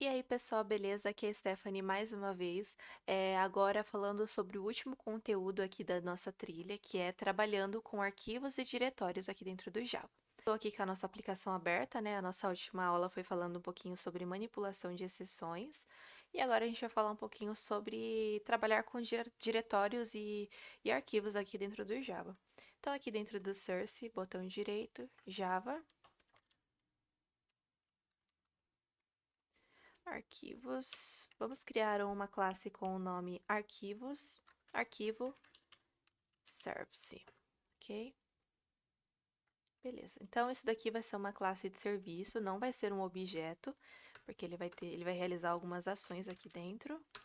E aí, pessoal, beleza? Aqui é a Stephanie mais uma vez. Agora falando sobre o último conteúdo aqui da nossa trilha, que é trabalhando com arquivos e diretórios aqui dentro do Java. Estou aqui com a nossa aplicação aberta, né? A nossa última aula foi falando um pouquinho sobre manipulação de exceções. E agora a gente vai falar um pouquinho sobre trabalhar com diretórios e arquivos aqui dentro do Java. Então, aqui dentro do Source, botão direito, Java, arquivos. Vamos criar uma classe com o nome arquivos, arquivo service, ok? Beleza. Então, isso daqui vai ser uma classe de serviço, não vai ser um objeto, porque ele vai realizar algumas ações aqui dentro. A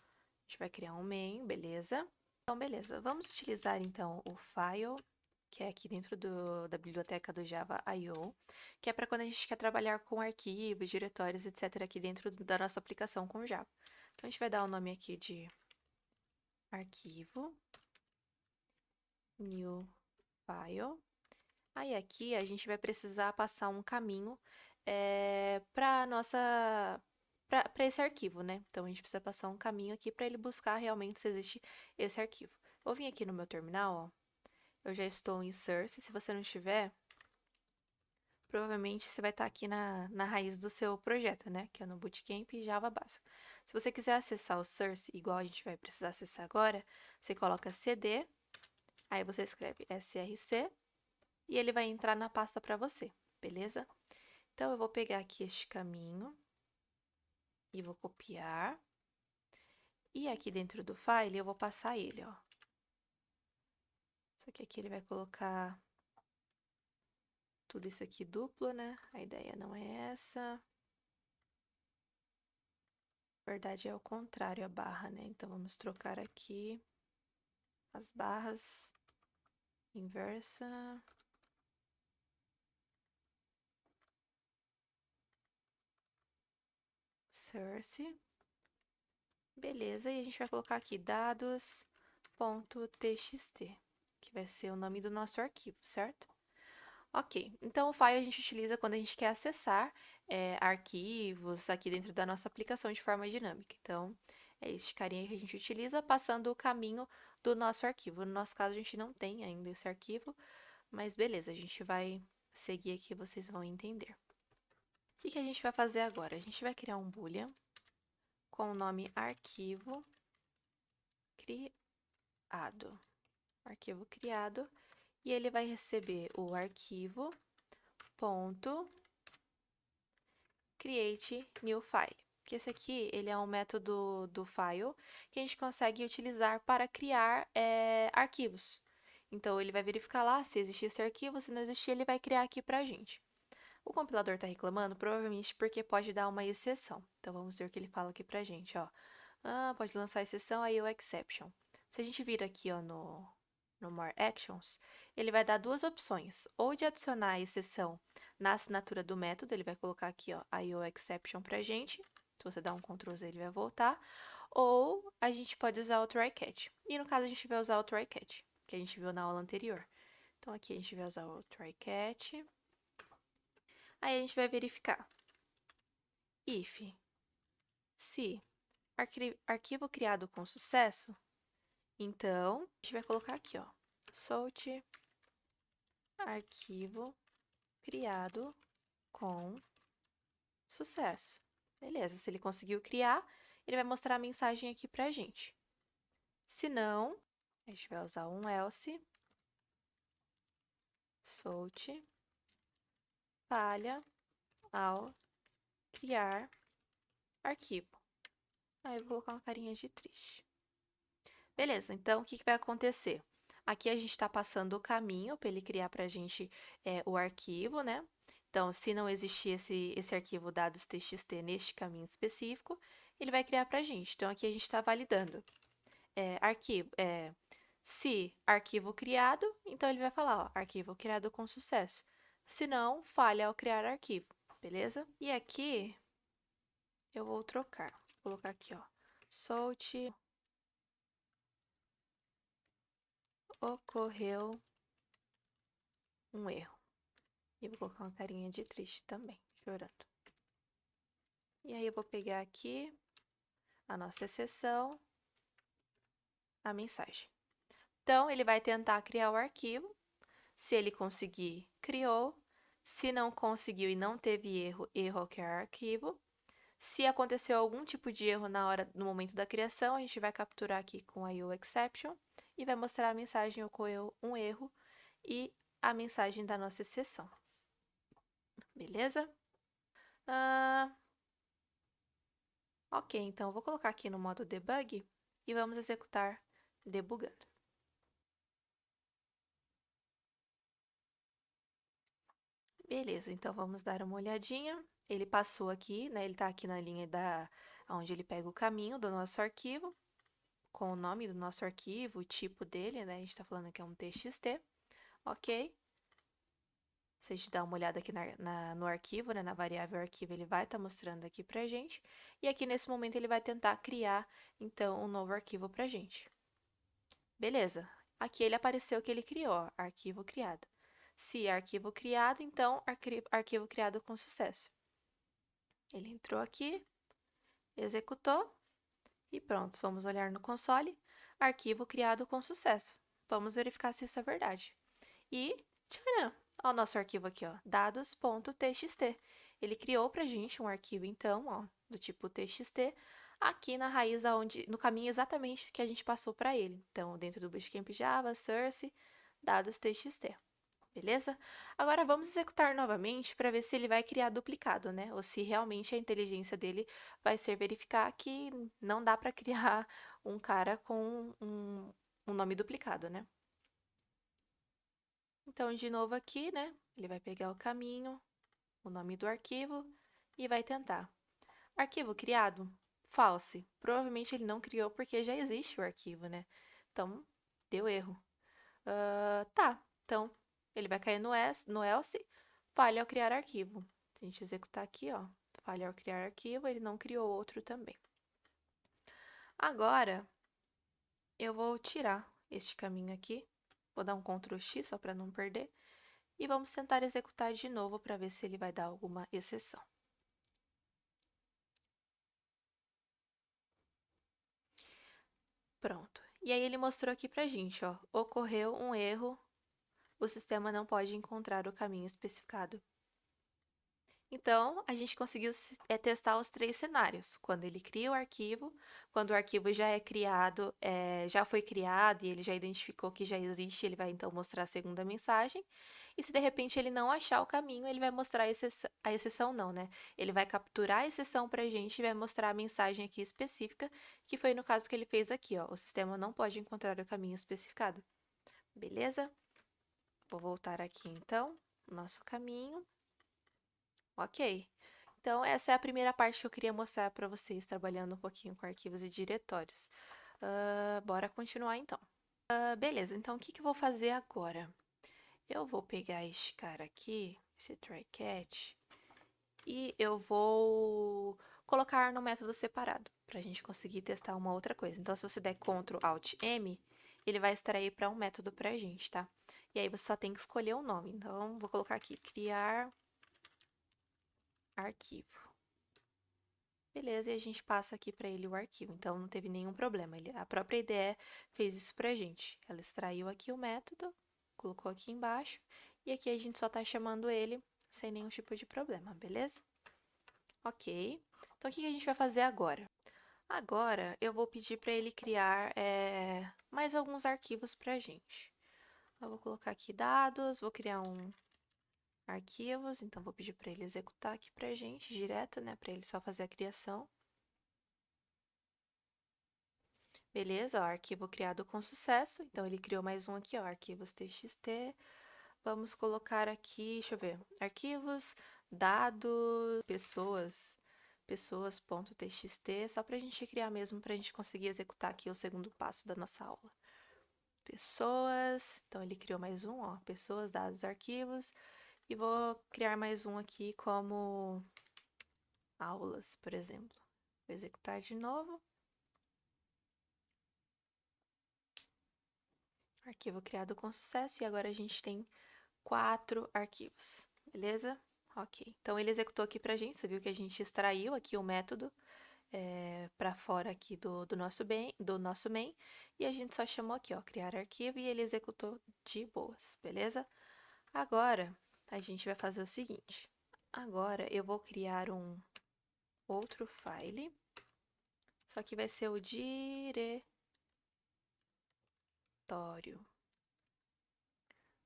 gente vai criar um main, beleza? Então, beleza. Vamos utilizar, então, o file, que é aqui dentro da biblioteca do Java I/O, que é para quando a gente quer trabalhar com arquivos, diretórios, etc., aqui dentro da nossa aplicação com Java. Então, a gente vai dar o nome aqui de arquivo, new file. Aí aqui a gente vai precisar passar um caminho para nossa para esse arquivo, né? Então a gente precisa passar um caminho aqui para ele buscar realmente se existe esse arquivo. Vou vir aqui no meu terminal, ó. Eu já estou em source. Se você não estiver, provavelmente você vai estar aqui na raiz do seu projeto, né? Que é no Bootcamp Java Básico. Se você quiser acessar o source, igual a gente vai precisar acessar agora, você coloca cd, aí você escreve src e ele vai entrar na pasta para você, beleza? Então, eu vou pegar aqui este caminho e vou copiar. E aqui dentro do file eu vou passar ele, ó. Só que aqui ele vai colocar tudo isso aqui duplo, né? A ideia não é essa. Na verdade, é o contrário, a barra, né? Então, vamos trocar aqui as barras inversa. Source. Beleza, e a gente vai colocar aqui dados.txt, que vai ser o nome do nosso arquivo, certo? Ok, então o file a gente utiliza quando a gente quer acessar arquivos aqui dentro da nossa aplicação de forma dinâmica. Então, é este carinha que a gente utiliza passando o caminho do nosso arquivo. No nosso caso, a gente não tem ainda esse arquivo, mas beleza, a gente vai seguir aqui, vocês vão entender. O que a gente vai fazer agora? A gente vai criar um boolean com o nome arquivo criado. Arquivo criado, e ele vai receber o arquivo ponto create new file. Que esse aqui, ele é um método do file que a gente consegue utilizar para criar arquivos. Então, ele vai verificar lá se existe esse arquivo, se não existir, ele vai criar aqui para a gente. O compilador está reclamando, provavelmente porque pode dar uma exceção. Então, vamos ver o que ele fala aqui para a gente, ó. Pode lançar exceção, aí o exception. Se a gente vir aqui, ó, no More Actions, ele vai dar duas opções, ou de adicionar a exceção na assinatura do método, ele vai colocar aqui, ó, IOException pra gente, se você dar um Ctrl Z ele vai voltar, ou a gente pode usar o try catch, e no caso a gente vai usar o try catch, que a gente viu na aula anterior. Então aqui a gente vai usar o try catch, aí a gente vai verificar if, se arquivo criado com sucesso, então a gente vai colocar aqui, ó, solt arquivo criado com sucesso. Beleza, se ele conseguiu criar, ele vai mostrar a mensagem aqui pra gente. Se não, a gente vai usar um else, solt, falha ao criar arquivo. Aí eu vou colocar uma carinha de triste. Beleza, então o que vai acontecer? Aqui a gente está passando o caminho para ele criar para a gente o arquivo, né? Então, se não existir esse arquivo dados.txt neste caminho específico, ele vai criar para a gente. Então, aqui a gente está validando se arquivo criado, então ele vai falar, ó, arquivo criado com sucesso. Se não, falha ao criar arquivo, beleza? E aqui eu vou trocar. Vou colocar aqui, ó, solt ocorreu um erro. E vou colocar uma carinha de triste também, chorando. E aí eu vou pegar aqui a nossa exceção, a mensagem. Então, ele vai tentar criar o arquivo. Se ele conseguir, criou. Se não conseguiu e não teve erro, erro ao criar arquivo. Se aconteceu algum tipo de erro no momento da criação, a gente vai capturar aqui com a IOException e vai mostrar a mensagem ocorreu um erro e a mensagem da nossa exceção. Beleza? Ah, ok, então eu vou colocar aqui no modo debug e vamos executar debugando. Beleza, então vamos dar uma olhadinha. Ele passou aqui, né? Ele está aqui na linha onde ele pega o caminho do nosso arquivo, com o nome do nosso arquivo, o tipo dele, né? A gente está falando que é um TXT, ok? Se a gente dá uma olhada aqui no arquivo, né? Na variável arquivo, ele vai estar mostrando aqui pra gente. E aqui nesse momento ele vai tentar criar, então, um novo arquivo pra gente. Beleza. Aqui ele apareceu que ele criou, ó, arquivo criado. Se arquivo criado, então arquivo criado com sucesso. Ele entrou aqui, executou e pronto. Vamos olhar no console, arquivo criado com sucesso. Vamos verificar se isso é verdade. E, tcharam! Ó, o nosso arquivo aqui, ó, dados.txt. Ele criou pra gente um arquivo, então, ó, do tipo txt, aqui na raiz, no caminho exatamente que a gente passou para ele. Então, dentro do Bootcamp Java, source, dados.txt. Beleza? Agora vamos executar novamente para ver se ele vai criar duplicado, né? Ou se realmente a inteligência dele vai ser verificar que não dá para criar um cara com um nome duplicado, né? Então, de novo aqui, né? Ele vai pegar o caminho, o nome do arquivo e vai tentar. Arquivo criado? False. Provavelmente ele não criou porque já existe o arquivo, né? Então, deu erro. Tá, então ele vai cair no else, falha ao criar arquivo. Se a gente executar aqui, ó, falha ao criar arquivo, ele não criou outro também. Agora, eu vou tirar este caminho aqui, vou dar um Ctrl X só para não perder, e vamos tentar executar de novo para ver se ele vai dar alguma exceção. Pronto. E aí ele mostrou aqui pra gente, ó, ocorreu um erro, o sistema não pode encontrar o caminho especificado. Então, a gente conseguiu testar os três cenários. Quando ele cria o arquivo, quando o arquivo já é criado, já foi criado e ele já identificou que já existe, ele vai então mostrar a segunda mensagem. E se de repente ele não achar o caminho, ele vai mostrar a exceção não, né? Ele vai capturar a exceção para a gente e vai mostrar a mensagem aqui específica, que foi no caso que ele fez aqui, ó. O sistema não pode encontrar o caminho especificado. Beleza? Vou voltar aqui então, nosso caminho. Ok. Então, essa é a primeira parte que eu queria mostrar para vocês, trabalhando um pouquinho com arquivos e diretórios. Bora continuar então. Beleza, então o que eu vou fazer agora? Eu vou pegar este cara aqui, esse try-catch, e eu vou colocar no método separado, para a gente conseguir testar uma outra coisa. Então, se você der Ctrl Alt M, ele vai extrair para um método para a gente, tá? E aí você só tem que escolher o nome. Então, vou colocar aqui, criar arquivo. Beleza, e a gente passa aqui para ele o arquivo, então não teve nenhum problema. A própria IDE fez isso para a gente. Ela extraiu aqui o método, colocou aqui embaixo, e aqui a gente só está chamando ele sem nenhum tipo de problema, beleza? Ok. Então, o que a gente vai fazer agora? Agora, eu vou pedir para ele criar mais alguns arquivos para a gente. Eu vou colocar aqui dados, vou criar um arquivos, então vou pedir para ele executar aqui para a gente direto, né? Para ele só fazer a criação. Beleza, ó, arquivo criado com sucesso. Então, ele criou mais um aqui, ó, arquivos txt. Vamos colocar aqui, deixa eu ver, arquivos, dados, pessoas.txt, só para a gente criar mesmo, para a gente conseguir executar aqui o segundo passo da nossa aula. Pessoas, então ele criou mais um, ó, pessoas, dados, arquivos. E vou criar mais um aqui como aulas, por exemplo. Vou executar de novo. Arquivo criado com sucesso e agora a gente tem 4 arquivos, beleza? Ok, então ele executou aqui pra gente, você viu que a gente extraiu aqui o método para fora aqui do nosso main, e a gente só chamou aqui, ó, criar arquivo, e ele executou de boas, beleza? Agora, a gente vai fazer o seguinte, agora eu vou criar um outro file, só que vai ser o diretório.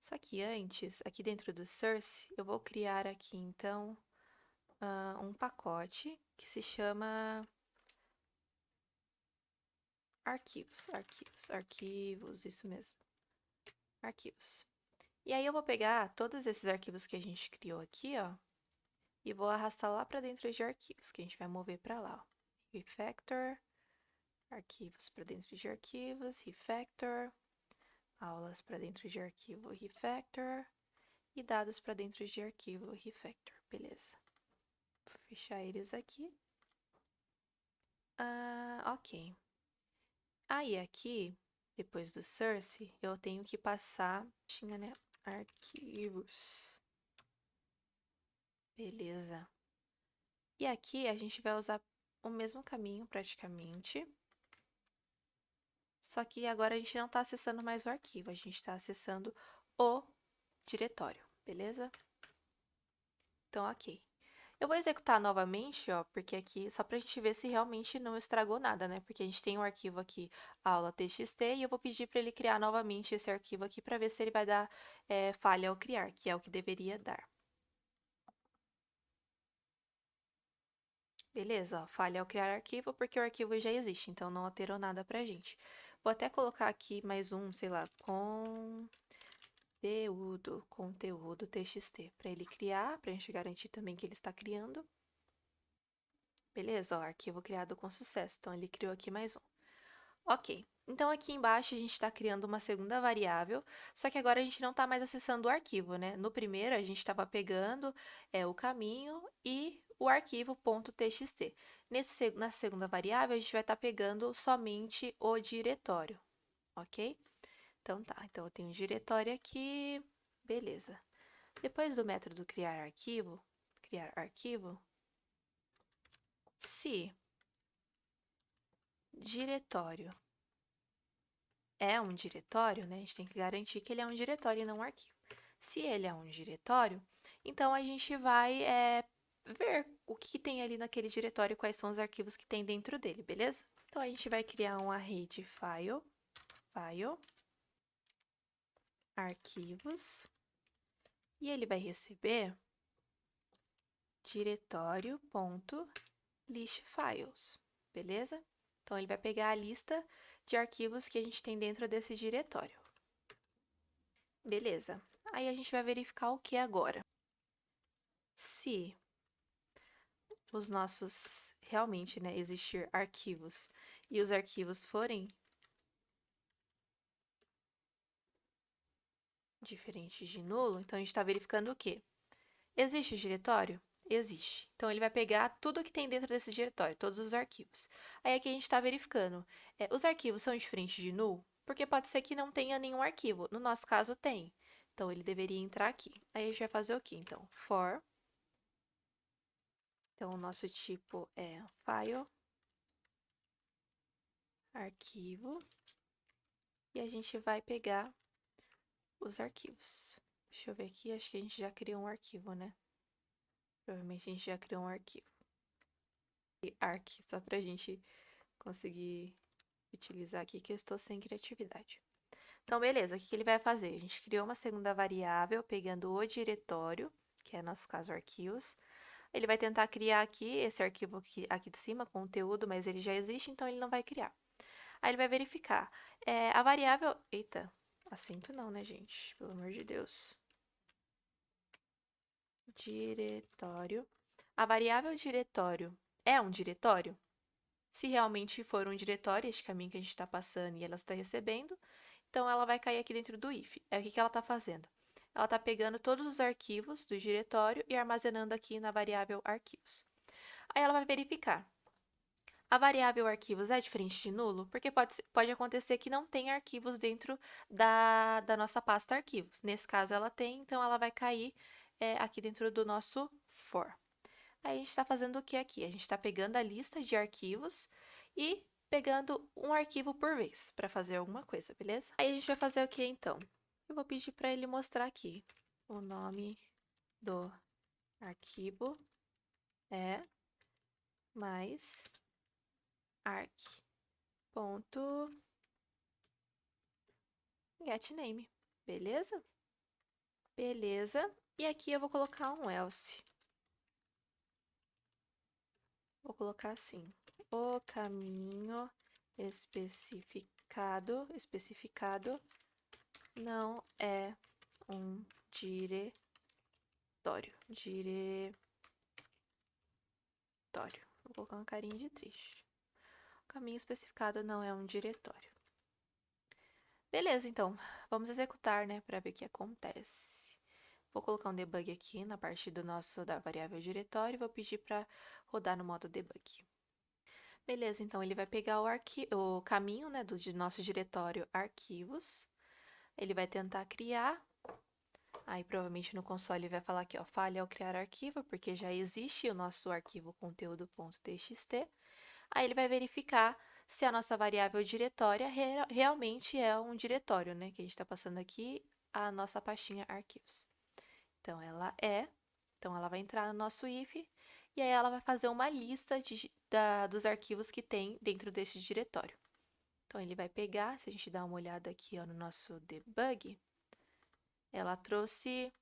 Só que antes, aqui dentro do source, eu vou criar aqui, então, um pacote que se chama arquivos, isso mesmo, arquivos. E aí eu vou pegar todos esses arquivos que a gente criou aqui, ó, e vou arrastar lá para dentro de arquivos, que a gente vai mover para lá, ó. Refactor, arquivos para dentro de arquivos, refactor, aulas para dentro de arquivo, refactor, e dados para dentro de arquivo, refactor, beleza. Vou fechar eles aqui. Ok. Aí aqui, depois do source, eu tenho que passar, tinha, né, arquivos. Beleza. E aqui a gente vai usar o mesmo caminho praticamente. Só que agora a gente não está acessando mais o arquivo, a gente está acessando o diretório, beleza? Então, ok. Eu vou executar novamente, ó, porque aqui, só para a gente ver se realmente não estragou nada, né? Porque a gente tem um arquivo aqui, aula.txt, e eu vou pedir para ele criar novamente esse arquivo aqui para ver se ele vai dar falha ao criar, que é o que deveria dar. Beleza, ó, falha ao criar arquivo porque o arquivo já existe, então não alterou nada pra gente. Vou até colocar aqui mais um, sei lá, conteúdo txt, para ele criar, pra gente garantir também que ele está criando. Beleza, ó, arquivo criado com sucesso, então ele criou aqui mais um. Ok, então aqui embaixo a gente está criando uma segunda variável, só que agora a gente não está mais acessando o arquivo, né? No primeiro a gente estava pegando o caminho e o arquivo .txt. Na segunda variável a gente vai estar pegando somente o diretório, ok? Então tá, então eu tenho um diretório aqui, beleza. Depois do método criar arquivo, se diretório é um diretório, né? A gente tem que garantir que ele é um diretório e não um arquivo. Se ele é um diretório, então a gente vai ver o que tem ali naquele diretório, quais são os arquivos que tem dentro dele, beleza? Então a gente vai criar um array de file, arquivos, e ele vai receber diretório.listFiles, beleza? Então ele vai pegar a lista de arquivos que a gente tem dentro desse diretório. Beleza. Aí a gente vai verificar o que agora? Se os nossos realmente, né, existir arquivos e os arquivos forem diferentes de nulo, então a gente está verificando o quê? Existe o diretório? Existe. Então, ele vai pegar tudo que tem dentro desse diretório, todos os arquivos. Aí, aqui a gente está verificando, os arquivos são diferentes de null? Porque pode ser que não tenha nenhum arquivo. No nosso caso, tem. Então, ele deveria entrar aqui. Aí, a gente vai fazer o quê? Então, for. Então, o nosso tipo é file, arquivo. E a gente vai pegar os arquivos. Deixa eu ver aqui, acho que a gente já criou um arquivo, né? Provavelmente a gente já criou um arquivo. E arc, só pra gente conseguir utilizar aqui, que eu estou sem criatividade. Então, beleza, o que ele vai fazer? A gente criou uma segunda variável, pegando o diretório, que é, no nosso caso, arquivos. Ele vai tentar criar aqui esse arquivo aqui de cima, conteúdo, mas ele já existe, então ele não vai criar. Aí ele vai verificar. A variável... Eita, acento não, né, gente? Pelo amor de Deus. Diretório. A variável diretório é um diretório? Se realmente for um diretório, este caminho que a gente está passando e ela está recebendo, então ela vai cair aqui dentro do if. O que ela está fazendo? Ela está pegando todos os arquivos do diretório e armazenando aqui na variável arquivos. Aí ela vai verificar. A variável arquivos é diferente de nulo? Porque pode acontecer que não tem arquivos dentro da nossa pasta arquivos. Nesse caso, ela tem, então ela vai cair aqui dentro do nosso for. Aí a gente está fazendo o que aqui? A gente está pegando a lista de arquivos e pegando um arquivo por vez para fazer alguma coisa, beleza? Aí a gente vai fazer o que então? Eu vou pedir para ele mostrar aqui. O nome do arquivo é mais arc.getName, beleza? Beleza. E aqui eu vou colocar um else. Vou colocar assim: o caminho especificado não é um diretório. Vou colocar uma carinha de triste. O caminho especificado não é um diretório. Beleza, então, vamos executar, né, para ver o que acontece. Vou colocar um debug aqui na parte da variável diretório e vou pedir para rodar no modo debug. Beleza, então ele vai pegar o caminho, né, do nosso diretório arquivos. Ele vai tentar criar. Aí provavelmente no console ele vai falar aqui, ó, falha ao criar arquivo, porque já existe o nosso arquivo conteúdo.txt. Aí ele vai verificar se a nossa variável diretória realmente é um diretório, né, que a gente está passando aqui a nossa pastinha arquivos. Então ela é, então ela vai entrar no nosso if e aí ela vai fazer uma lista dos arquivos que tem dentro desse diretório. Então ele vai pegar, se a gente dá uma olhada aqui ó, no nosso debug, ela trouxe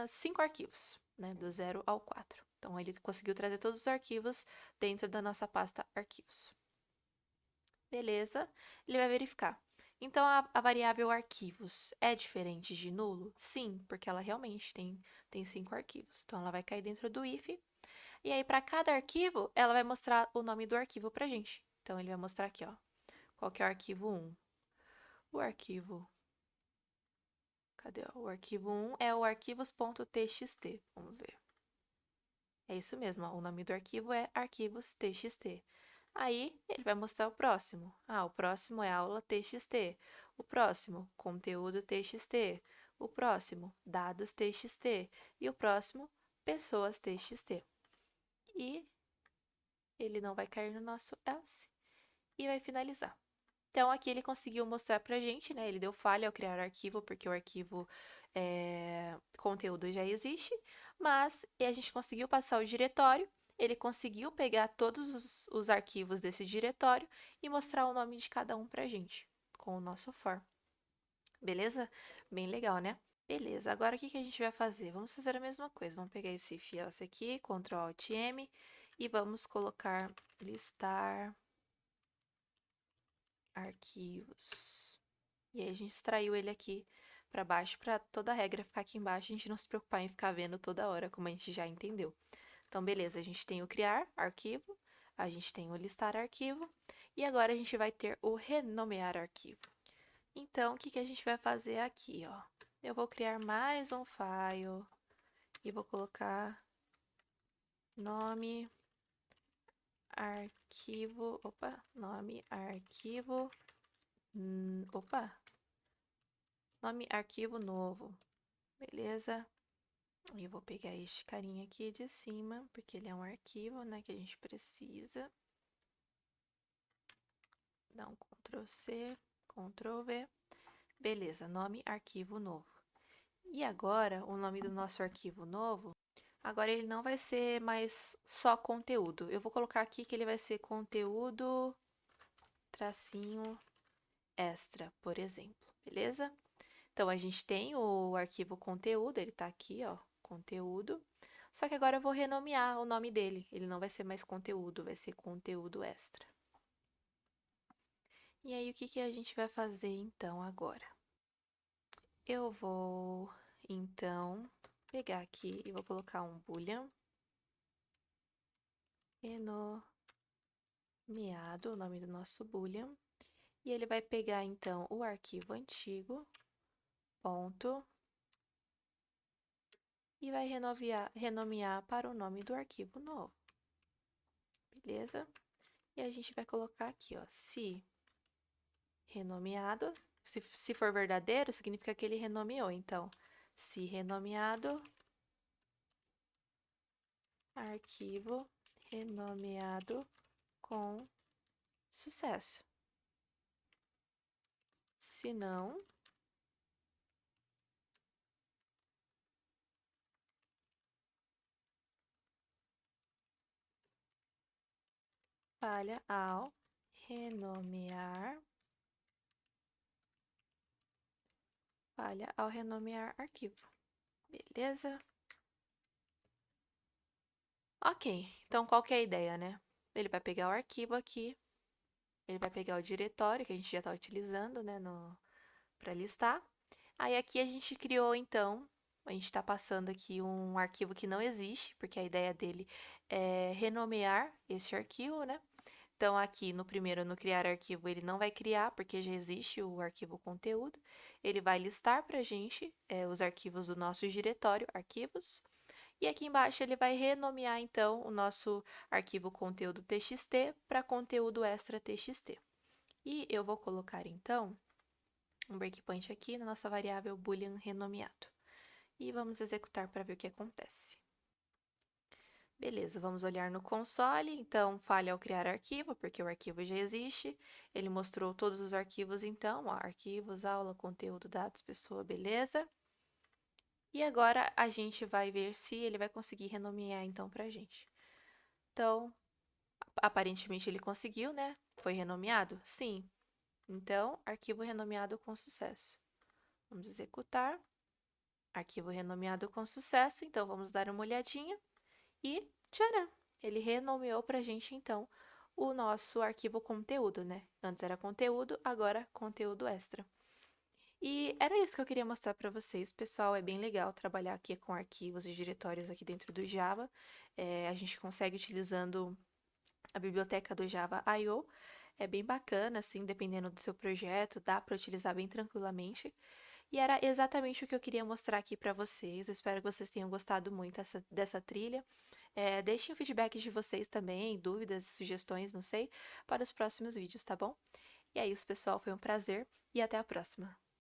5 arquivos, né, do 0 ao 4. Então ele conseguiu trazer todos os arquivos dentro da nossa pasta arquivos. Beleza, ele vai verificar. Então, a variável arquivos é diferente de nulo? Sim, porque ela realmente tem 5 arquivos. Então, ela vai cair dentro do if. E aí, para cada arquivo, ela vai mostrar o nome do arquivo para a gente. Então, ele vai mostrar aqui, ó, qual que é o arquivo 1. O arquivo... Cadê? O arquivo 1 é o arquivos.txt. Vamos ver. É isso mesmo, ó, o nome do arquivo é arquivos.txt. Aí, ele vai mostrar o próximo. Ah, o próximo é aula TXT. O próximo, conteúdo TXT. O próximo, dados TXT. E o próximo, pessoas TXT. E ele não vai cair no nosso else. E vai finalizar. Então, aqui ele conseguiu mostrar pra gente, né? Ele deu falha ao criar arquivo, porque o arquivo conteúdo já existe. Mas a gente conseguiu passar o diretório. Ele conseguiu pegar todos os arquivos desse diretório e mostrar o nome de cada um pra gente, com o nosso for. Beleza? Bem legal, né? Beleza, agora o que a gente vai fazer? Vamos fazer a mesma coisa. Vamos pegar esse if else aqui, Ctrl Alt M, e vamos colocar listar arquivos. E aí a gente extraiu ele aqui para baixo, para toda a regra ficar aqui embaixo, a gente não se preocupar em ficar vendo toda hora, como a gente já entendeu. Então, beleza, a gente tem o criar arquivo, a gente tem o listar arquivo, e agora a gente vai ter o renomear arquivo. Então, o que a gente vai fazer aqui, ó? Eu vou criar mais um file e vou colocar nome arquivo, nome arquivo, nome arquivo novo, beleza? E eu vou pegar este carinha aqui de cima, porque ele é um arquivo, né, que a gente precisa. Dá um Ctrl C, Ctrl V. Beleza, nome arquivo novo. E agora, o nome do nosso arquivo novo, agora ele não vai ser mais só conteúdo. Eu vou colocar aqui que ele vai ser conteúdo tracinho extra, por exemplo, beleza? Então, a gente tem o arquivo conteúdo, ele tá aqui, ó, conteúdo. Só que agora eu vou renomear o nome dele. Ele não vai ser mais conteúdo, vai ser conteúdo extra. E aí, o que a gente vai fazer então agora? Eu vou, então, pegar aqui e vou colocar um boolean renomeado, o nome do nosso boolean. E ele vai pegar, então, o arquivo antigo, ponto, e vai renomear para o nome do arquivo novo. Beleza? E a gente vai colocar aqui, ó, se renomeado, se for verdadeiro, significa que ele renomeou. Então, Se renomeado, arquivo renomeado com sucesso. Se não, falha ao renomear, falha ao renomear arquivo. Beleza? Ok, então qual que é a ideia, né? Ele vai pegar o arquivo aqui, ele vai pegar o diretório que a gente já está utilizando, né, para listar. Aí aqui a gente criou, então, a gente está passando aqui um arquivo que não existe, porque a ideia dele é renomear esse arquivo, né? Então, aqui no primeiro, no criar arquivo, ele não vai criar, porque já existe o arquivo conteúdo. Ele vai listar para a gente os arquivos do nosso diretório, arquivos. E aqui embaixo ele vai renomear, então, o nosso arquivo conteúdo txt para conteúdo extra txt. E eu vou colocar, então, um breakpoint aqui na nossa variável boolean renomeado. E vamos executar para ver o que acontece. Beleza, vamos olhar no console. Então, falha ao criar arquivo, porque o arquivo já existe. Ele mostrou todos os arquivos, então, ó, arquivos, aula, conteúdo, dados, pessoa, beleza. E agora a gente vai ver se ele vai conseguir renomear, então, para a gente. Então, aparentemente ele conseguiu, né? Foi renomeado? Sim. Então, arquivo renomeado com sucesso. Vamos executar. Arquivo renomeado com sucesso. Então, vamos dar uma olhadinha. E, tcharam! Ele renomeou para a gente, então, o nosso arquivo conteúdo, né? Antes era conteúdo, agora conteúdo extra. E era isso que eu queria mostrar para vocês, pessoal. É bem legal trabalhar aqui com arquivos e diretórios aqui dentro do Java. A gente consegue utilizando a biblioteca do Java I/O. É bem bacana, assim, dependendo do seu projeto, dá para utilizar bem tranquilamente. E era exatamente o que eu queria mostrar aqui para vocês. Eu espero que vocês tenham gostado muito dessa trilha. Deixem o feedback de vocês também, dúvidas, sugestões, não sei, para os próximos vídeos, tá bom? E é isso, pessoal. Foi um prazer e até a próxima.